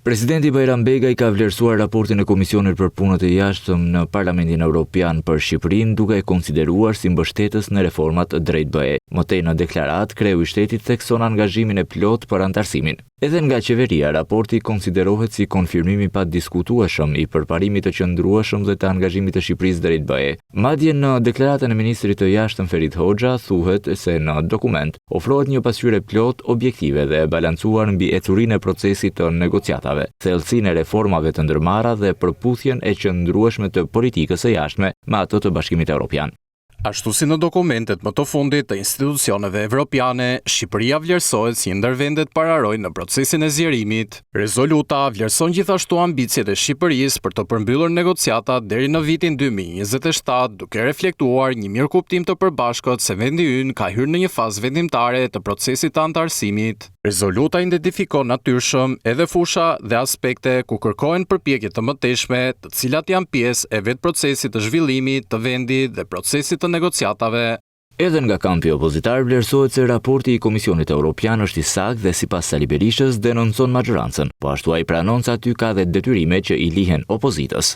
Presidenti Bajram Begaj ka vlerësuar raportin e Komisionit për Punët e Jashtëm në Parlamentin Evropian për Shqipërinë, duke e konsideruar si mbështetës në reformat drejt BE. Mëtej në deklarat, kreu i shtetit thekson angazhimin e plot për antarësimin. Edhe nga qeveria, raporti konsiderohet si konfirmim i padiskutueshëm i përparimit të qëndrueshëm dhe të angazhimit të Shqipërisë drejt BE. Madje në deklaratën e ministrit të Jashtëm Ferit Hoxha thuhet se në dokument ofrohet një pasqyrë plot, objektive dhe e balancuar mbi ecurinë e procesit të negociatave, thellësinë e reformave të ndërmarra dhe përputhjen e qëndrueshme të politikës së jashtme me atë të Bashkimit Evropian. Ashtu si në dokumentet më të fundit të institucioneve evropiane, Shqipëria vlerësohet si ndër vendet pararojnë në procesin e zgjerimit. Rezoluta vlerëson gjithashtu ambicjet e Shqipërisë për të përmbyllur negociata deri në vitin 2027, duke reflektuar një mirëkuptim të përbashkët se vendi ynë ka hyrë në një fazë vendimtare të procesit të antarësimit. Rezoluta identifikon natyrshëm edhe fusha dhe aspekte ku kërkohen përpjekje të mëtejshme, të cilat janë pjesë e vetë procesit të zhvillimit të vendit dhe procesit të negociatave. Edhe nga kampi opozitar vlerësohet se raporti i Komisionit Evropian është i saktë dhe sipas Sali Berishës denoncon majorancën, po ashtu ai pranon se aty ka dhe detyrime që i lihen opozitës.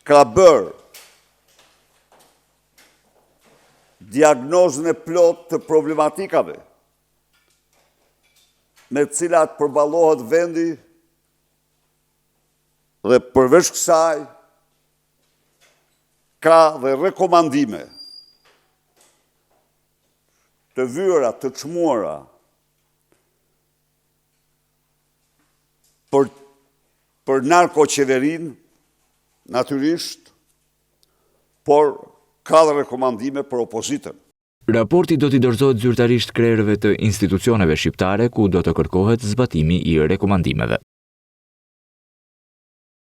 Ka bërë diagnozën e plot të problematikave me cilat përballohet vendi dhe përveç kësaj ka dhe rekomandime të vyera, të çmuara për narkoqeverinë, natyrisht, por ka dhe rekomandime për opozitën. Raporti do t'i dorëzohet zyrtarisht krerëve të institucioneve shqiptare ku do të kërkohet zbatimi i rekomandimeve.